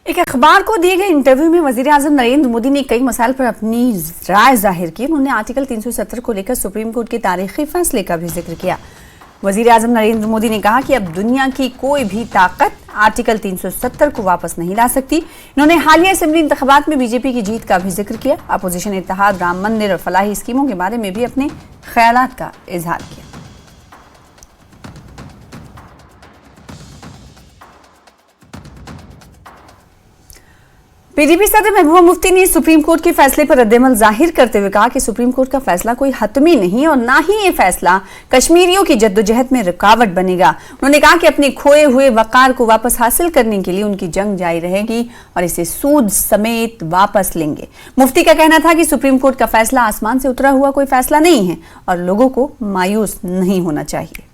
एक अखबार को दिए गए इंटरव्यू में वजीर आजम नरेंद्र मोदी ने कई मसाइल पर अपनी राय जाहिर की। उन्होंने आर्टिकल 370 को लेकर सुप्रीम कोर्ट के तारीखी फैसले का भी जिक्र किया। वजीर आजम नरेंद्र मोदी ने कहा कि अब दुनिया की कोई भी ताकत आर्टिकल 370 को वापस नहीं ला सकती। इन्होंने हालिया असेंबली इंतखाबात में बीजेपी की जीत का भी जिक्र किया। अपोजिशन इत्तेहाद, राम मंदिर और फलाही स्कीमों के बारे में भी अपने ख्यालात का इजहार किया। पीडीपी सदर महबूबा मुफ्ती ने सुप्रीम कोर्ट के फैसले पर रद्देमल जाहिर करते हुए कहा कि सुप्रीम कोर्ट का फैसला कोई हतमी नहीं और ना ही ये फैसला कश्मीरियों की जद्दोजहद में रुकावट बनेगा। उन्होंने कहा कि अपने खोए हुए वकार को वापस हासिल करने के लिए उनकी जंग जारी रहेगी और इसे सूद समेत वापस लेंगे। मुफ्ती का कहना था कि सुप्रीम कोर्ट का फैसला आसमान से उतरा हुआ कोई फैसला नहीं है और लोगों को मायूस नहीं होना चाहिए।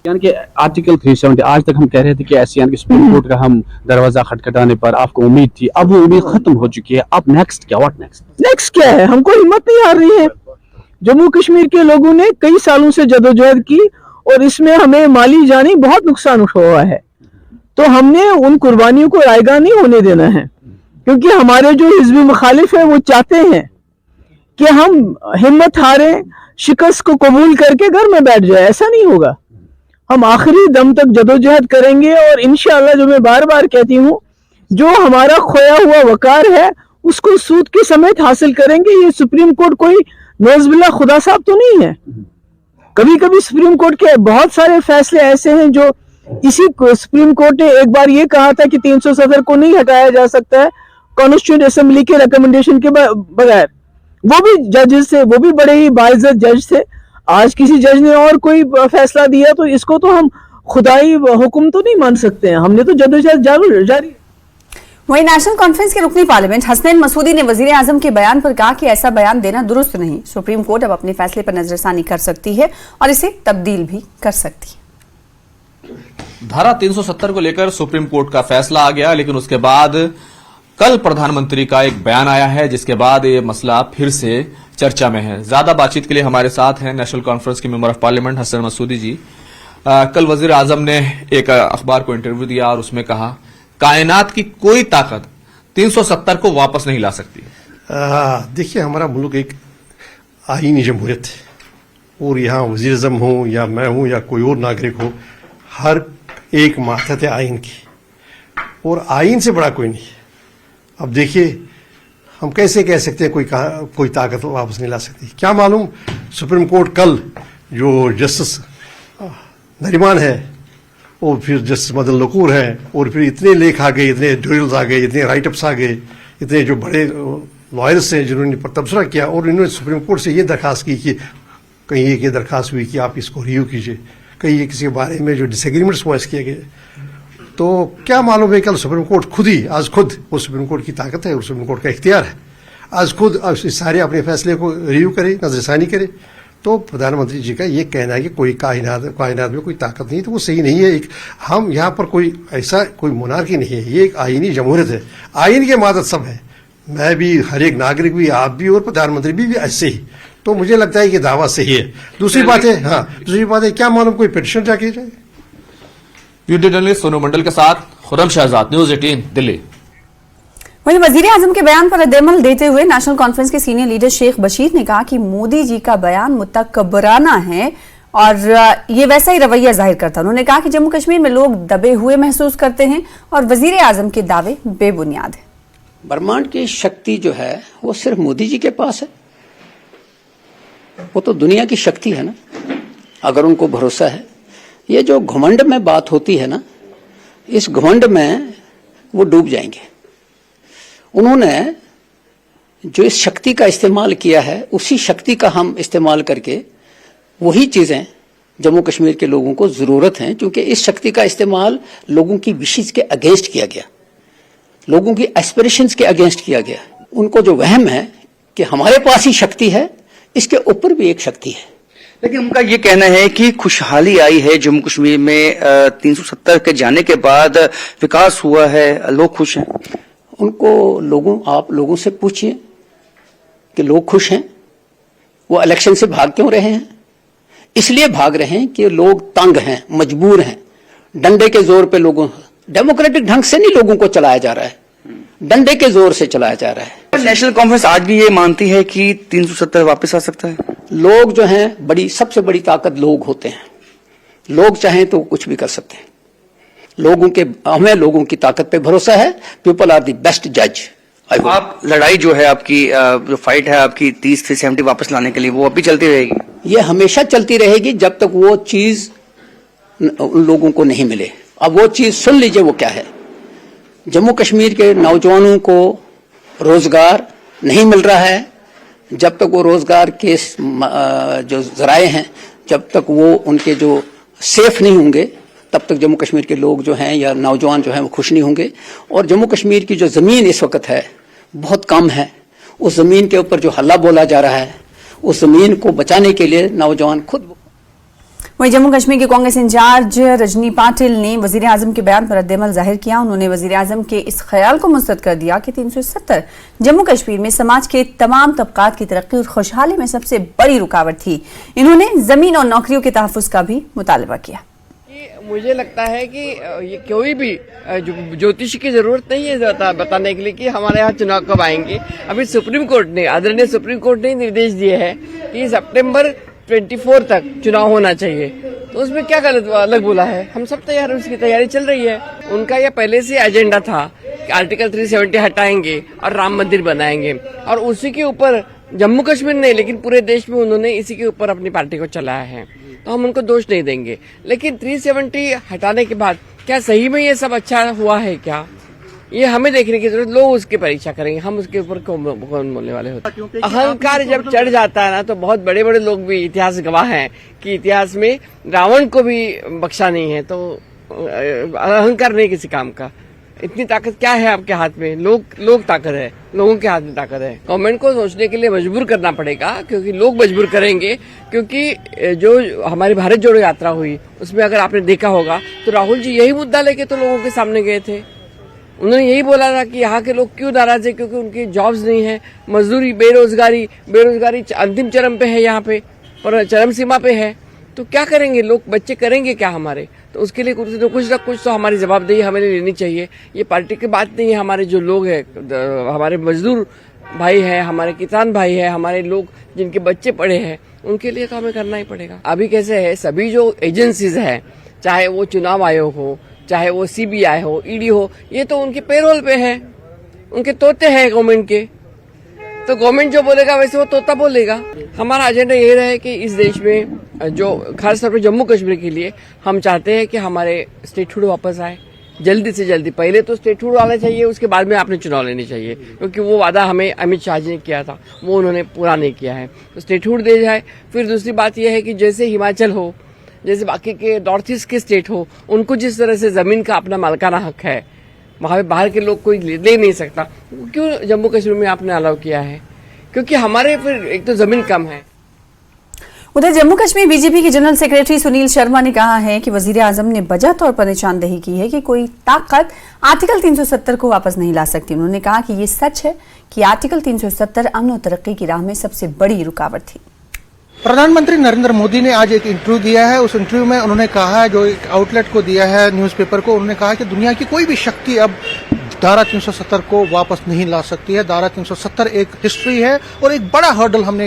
यानी कि आर्टिकल 370 आज तक हम कह रहे थे कि ऐसे यानी कि सुप्रीम कोर्ट का हम दरवाजा खटखटाने पर आपको उम्मीद थी, अब वो उम्मीद खत्म हो चुकी है। अब नेक्स्ट क्या, व्हाट नेक्स्ट क्या है? हमको हिम्मत नहीं हार रही है। जम्मू कश्मीर के लोगों ने कई सालों से जदोजहद की और इसमें हमें माली जानी बहुत नुकसान हुआ है, तो हमने उन कुर्बानियों को रायगा नहीं होने देना है, क्योंकि हमारे जो हिज़्ब मुखालिफ है वो चाहते हैं कि हम हिम्मत हारे, शिकस्त को कबूल करके घर में बैठ जाए। ऐसा नहीं होगा। हम आखिरी दम तक जदोजहद करेंगे और इंशाअल्लाह, जो मैं बार बार कहती हूँ, जो हमारा खोया हुआ वकार है उसको सूद के समेत हासिल करेंगे। ये सुप्रीम कोर्ट कोई नौज़बिल्लाह खुदा साहब तो नहीं है। कभी कभी सुप्रीम कोर्ट के बहुत सारे फैसले ऐसे हैं जो इसी सुप्रीम कोर्ट ने एक बार ये कहा था कि 370 को नहीं हटाया जा सकता है कॉन्स्टिट्यूएंट असेंबली के रिकमेंडेशन के बगैर। वो भी जजेस थे, वो भी बड़े ही बाइज्जत जज थे। आज किसी जज ने और कोई फैसला दिया तो इसको तो हम खुदाई हुक्म तो नहीं मान सकते हैं। हमने तो जदोजहद जारी। वहीं नेशनल कॉन्फ्रेंस के रुकनी पार्लियामेंट हसनैन मसूदी ने वजीर आजम के बयान पर कहा कि ऐसा बयान देना दुरुस्त नहीं। सुप्रीम कोर्ट अब अपने फैसले पर नजरसानी कर सकती है और इसे तब्दील भी कर सकती है। धारा 370 को लेकर सुप्रीम कोर्ट का फैसला आ गया, लेकिन उसके बाद कल प्रधानमंत्री का एक बयान आया है जिसके बाद ये मसला फिर से चर्चा में है। ज्यादा बातचीत के लिए हमारे साथ हैं नेशनल कॉन्फ्रेंस के member of parliament Hasnain Masoodi जी। कल वजीर आजम ने एक अखबार को इंटरव्यू दिया और उसमें कहा कायनात की कोई ताकत 370 को वापस नहीं ला सकती। देखिए, हमारा मुल्क एक आईनी जमहूरियत है और यहाँ वजीर आजम हो या मैं हूं या कोई और नागरिक हो, हर एक मातहत है आइन की और आइन से बड़ा कोई नहीं है। अब देखिए, हम कैसे कह सकते हैं कोई ताकत वापस नहीं ला सकती? क्या मालूम सुप्रीम कोर्ट कल जो जस्टिस नरीमान है और फिर जस्टिस मदन लकूर है और फिर इतने लेख आ गए, इतने एडिटोरियल्स आ गए, इतने राइटअप्स आ गए, इतने जो बड़े लॉयर्स हैं जिन्होंने तबसरा किया और इन्होंने सुप्रीम कोर्ट से ये दरखास्त की कि कहीं एक ये दरखास्त हुई कि आप इसको रिव्यू कीजिए, कहीं किसी के बारे में जो डिसएग्रीमेंट्स वॉइस किए गए। तो क्या मालूम है कल सुप्रीम कोर्ट आज खुद वो सुप्रीम कोर्ट की ताकत है और सुप्रीम कोर्ट का इख्तियार है, आज खुद सारे अपने फैसले को रिव्यू करे, नजरसानी करे। तो प्रधानमंत्री जी का ये कहना है कि कोई कायनात में कोई ताकत नहीं, तो वो सही नहीं है। हम यहाँ पर कोई ऐसा कोई मोनार्की नहीं है, ये एक आईनी जमहूरियत है। आइन के मातहत सब है, मैं भी, हर एक नागरिक भी, आप भी और प्रधानमंत्री भी ऐसे ही। तो मुझे लगता है कि दावा सही है। दूसरी बात है क्या मालूम कोई पिटीशन जाके जाए। वीडियो जर्नलिस्ट सोनू मंडल के साथ खुरम शहजाद, न्यूज 18 दिल्ली। वहीं वजीर आजम के बयान पर रद्देमल देते हुए नेशनल कॉन्फ्रेंस के सीनियर लीडर शेख बशीर ने कहा कि मोदी जी का बयान मुतकब्बराना है और ये वैसा ही रवैया जाहिर करता है। उन्होंने कहा कि जम्मू कश्मीर में लोग दबे हुए महसूस करते हैं और वजीर आजम के दावे बेबुनियाद है। ब्रह्मांड की शक्ति जो है वो सिर्फ मोदी जी के पास है? वो तो दुनिया की शक्ति है ना, अगर उनको भरोसा है। ये जो घमंड में बात होती है ना, इस घमंड में वो डूब जाएंगे। उन्होंने जो इस शक्ति का इस्तेमाल किया है, उसी शक्ति का हम इस्तेमाल करके वही चीजें जम्मू कश्मीर के लोगों को जरूरत है, क्योंकि इस शक्ति का इस्तेमाल लोगों की विशेष के अगेंस्ट किया गया, लोगों की एस्पिरेशंस के अगेंस्ट किया गया। उनको जो वहम है कि हमारे पास ही शक्ति है, इसके ऊपर भी एक शक्ति है। लेकिन उनका ये कहना है कि खुशहाली आई है जम्मू कश्मीर में, 370 के जाने के बाद विकास हुआ है, लोग खुश हैं। उनको आप लोगों से पूछिए कि लोग खुश हैं? वो इलेक्शन से भाग क्यों रहे हैं? इसलिए भाग रहे हैं कि लोग तंग हैं, मजबूर हैं, डंडे के जोर पे लोगों, डेमोक्रेटिक ढंग से नहीं लोगों को चलाया जा रहा है। डंडे के जोर से चलाया जा रहा है। नेशनल कॉन्फ्रेंस आज भी ये मानती है कि 370 वापस आ सकता है। लोग जो हैं सबसे बड़ी ताकत लोग होते हैं। लोग चाहें तो कुछ भी कर सकते हैं। हमें लोगों की ताकत पे भरोसा है। पीपल आर द बेस्ट जज। आप लड़ाई जो है आपकी, जो फाइट है आपकी 370 वापस लाने के लिए, वो अभी चलती रहेगी? ये हमेशा चलती रहेगी जब तक वो चीज उन लोगों को नहीं मिले। अब वो चीज सुन लीजिए, वो क्या है। जम्मू कश्मीर के नौजवानों को रोजगार नहीं मिल रहा है। जब तक वो रोजगार के जो जराए हैं, जब तक वो उनके जो सेफ नहीं होंगे, तब तक जम्मू कश्मीर के लोग जो हैं या नौजवान जो हैं वो खुश नहीं होंगे। और जम्मू कश्मीर की जो जमीन इस वक्त है बहुत कम है। उस जमीन के ऊपर जो हल्ला बोला जा रहा है, उस जमीन को बचाने के लिए नौजवान खुद। वहीं जम्मू कश्मीर के कांग्रेस इंचार्ज रजनी पाटिल ने वजीर आजम के बयान पर रद्द-ए-अमल जाहिर किया। उन्होंने वजीर आजम के इस ख्याल को मुस्तरद कर दिया कि 370 जम्मू कश्मीर में समाज के तमाम तबकात की तरक्की और खुशहाली में सबसे बड़ी रुकावट थी। इन्होंने जमीन और नौकरियों के तहफ्फुज का भी मुतालबा किया। मुझे लगता है कि ये कोई भी ज्योतिष की जरूरत नहीं है बताने के लिए कि हमारे यहाँ चुनाव कब आएंगे। अभी सुप्रीम कोर्ट ने, आदरणीय सुप्रीम कोर्ट ने निर्देश दिए हैं कि सितंबर 24 तक चुनाव होना चाहिए। तो उसमें क्या गलत अलग बोला है? हम सब तैयार, उसकी तैयारी चल रही है। उनका यह पहले से एजेंडा था कि आर्टिकल 370 हटाएंगे और राम मंदिर बनाएंगे, और उसी के ऊपर जम्मू कश्मीर नहीं लेकिन पूरे देश में उन्होंने इसी के ऊपर अपनी पार्टी को चलाया है। तो हम उनको दोष नहीं देंगे। लेकिन 370 हटाने के बाद क्या सही में ये सब अच्छा हुआ है क्या, ये हमें देखने की जरूरत। लोग उसकी परीक्षा करेंगे, हम उसके ऊपर कौन बोलने वाले होते हैं। अहंकार जब चढ़ जाता है ना, तो बहुत बड़े बड़े लोग भी इतिहास गवाह हैं कि इतिहास में रावण को भी बख्शा नहीं है। तो अहंकार नहीं किसी काम का। इतनी ताकत क्या है आपके हाथ में? लोग ताकत है, लोगों के हाथ में ताकत है। गवर्नमेंट को सोचने के लिए मजबूर करना पड़ेगा, क्योंकि लोग मजबूर करेंगे। क्योंकि जो हमारी भारत जोड़ो यात्रा हुई, उसमें अगर आपने देखा होगा तो राहुल जी यही मुद्दा लेके तो लोगों के सामने गए थे। उन्होंने यही बोला था कि यहाँ के लोग क्यों नाराज है, क्योंकि उनकी जॉब्स नहीं है, मजदूरी, बेरोजगारी अंतिम चरम पे है, यहाँ पे पर चरम सीमा पे है। तो क्या करेंगे लोग, बच्चे करेंगे क्या हमारे? तो उसके लिए कुछ ना कुछ तो हमारी जवाबदेही हमें लेनी चाहिए। ये पार्टी की बात नहीं है। हमारे जो लोग हैं, हमारे मजदूर भाई हैं, हमारे किसान भाई हैं, हमारे लोग जिनके बच्चे पढ़े हैं, उनके लिए तो हमें करना ही पड़ेगा। अभी कैसे है, सभी जो एजेंसीज हैं, चाहे वो चुनाव आयोग हो, चाहे वो CBI हो, ED हो, ये तो उनके पेरोल पे है, उनके तोते हैं गवर्नमेंट के। तो गवर्नमेंट जो बोलेगा वैसे वो तोता बोलेगा। हमारा एजेंडा ये रहे कि इस देश में जो खास तौर पर जम्मू कश्मीर के लिए हम चाहते हैं कि हमारे स्टेटहुड वापस आए जल्दी से जल्दी। पहले तो स्टेटहुड आना चाहिए, उसके बाद में आपने चुनाव लेने चाहिए, क्योंकि वो वादा हमें अमित शाह जी ने किया था, वो उन्होंने पूरा नहीं किया है। तो स्टेटहुड दे जाए। फिर दूसरी बात यह है कि जैसे हिमाचल हो, जैसे बाकी के नॉर्थ ईस्ट के स्टेट हो, उनको जिस तरह से जमीन का अपना मालिकाना हक है, वहां पे बाहर के लोग कोई ले नहीं सकता। क्यों जम्मू कश्मीर में आपने अलाउ किया है? क्योंकि हमारे फिर एक तो जमीन कम है। उधर जम्मू कश्मीर बीजेपी के जनरल सेक्रेटरी सुनील शर्मा ने कहा है कि वजीर आजम ने वजह तौर पर निशानदेही की है कि कोई ताकत आर्टिकल 370 को वापस नहीं ला सकती। उन्होंने कहा कि ये सच है कि आर्टिकल 370 अमन और तरक्की की राह में सबसे बड़ी रुकावट थी। प्रधानमंत्री नरेंद्र मोदी ने आज एक इंटरव्यू दिया है। उस इंटरव्यू में उन्होंने कहा है, जो एक आउटलेट को दिया है, न्यूज़पेपर को, उन्होंने कहा कि दुनिया की कोई भी शक्ति अब धारा 370 को वापस नहीं ला सकती है। धारा 370 एक हिस्ट्री है और एक बड़ा हर्डल हमने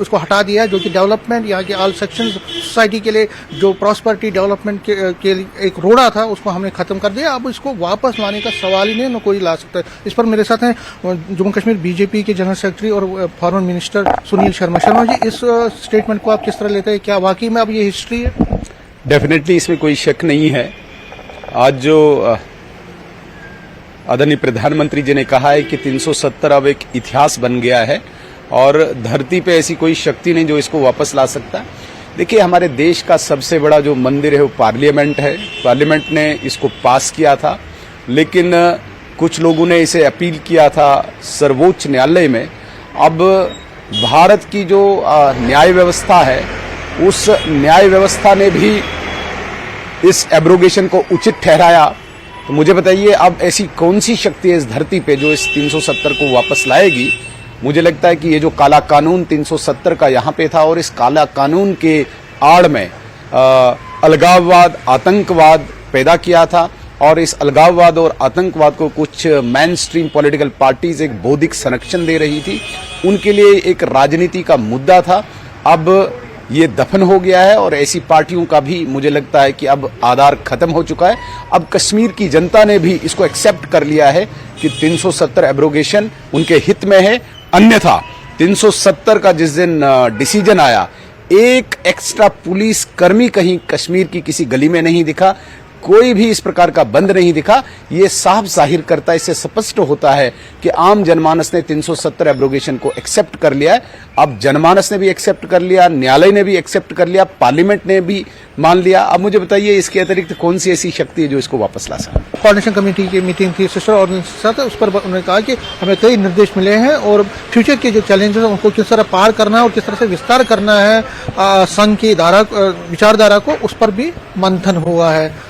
उसको हटा दिया है, जो कि डेवलपमेंट, यहाँ के ऑल सेक्शन सोसाइटी के लिए जो प्रॉस्पेरिटी डेवलपमेंट के लिए एक रोड़ा था, उसको हमने खत्म कर दिया। अब इसको वापस लाने का सवाल ही नहीं, न कोई ला सकता है। इस पर मेरे साथ हैं जम्मू कश्मीर बीजेपी के जनरल सेक्रेटरी और फॉरेन मिनिस्टर सुनील शर्मा। शर्मा जी, इस स्टेटमेंट को आप किस तरह लेते हैं? क्या वाकई में अब ये हिस्ट्री है? डेफिनेटली इसमें कोई शक नहीं है। आज जो आदरणीय प्रधानमंत्री जी ने कहा है कि 370 अब एक इतिहास बन गया है और धरती पे ऐसी कोई शक्ति नहीं जो इसको वापस ला सकता है। देखिए, हमारे देश का सबसे बड़ा जो मंदिर है वो पार्लियामेंट है। पार्लियामेंट ने इसको पास किया था, लेकिन कुछ लोगों ने इसे अपील किया था सर्वोच्च न्यायालय में। अब भारत की जो न्याय व्यवस्था है, उस न्याय व्यवस्था ने भी इस एब्रोगेशन को उचित ठहराया। तो मुझे बताइए, अब ऐसी कौन सी शक्ति है इस धरती पे जो इस 370 को वापस लाएगी? मुझे लगता है कि ये जो काला कानून 370 का यहाँ पे था, और इस काला कानून के आड़ में अलगाववाद, आतंकवाद पैदा किया था, और इस अलगाववाद और आतंकवाद को कुछ मेन स्ट्रीम पॉलिटिकल पार्टीज एक बौद्धिक संरक्षण दे रही थी, उनके लिए एक राजनीति का मुद्दा था। अब ये दफन हो गया है और ऐसी पार्टियों का भी मुझे लगता है कि अब आधार खत्म हो चुका है। अब कश्मीर की जनता ने भी इसको एक्सेप्ट कर लिया है कि 370 एब्रोगेशन उनके हित में है। अन्यथा 370 का जिस दिन डिसीजन आया, एक एक्स्ट्रा पुलिस कर्मी कहीं कश्मीर की किसी गली में नहीं दिखा, कोई भी इस प्रकार का बंद नहीं दिखा। ये साफ जाहिर करता, इससे स्पष्ट होता है कि आम जनमानस ने 370 एब्रोगेशन को एक्सेप्ट कर लिया है। अब जनमानस ने भी एक्सेप्ट कर लिया, न्यायालय ने भी एक्सेप्ट कर लिया, पार्लियामेंट ने भी मान लिया। अब मुझे बताइए इसके अतिरिक्त कौन सी ऐसी शक्ति है जो इसको वापस ला सकती? कोऑर्डिनेशन कमेटी की मीटिंग थी सिस्टर ऑर्गेनाइजेशन के साथ, उस पर उन्होंने कहा कि हमें कई निर्देश मिले हैं और फ्यूचर के जो चैलेंजेस हैं उनको किस तरह पार करना है और किस तरह से विस्तार करना है संघ की विचारधारा को, उस पर भी मंथन हुआ है।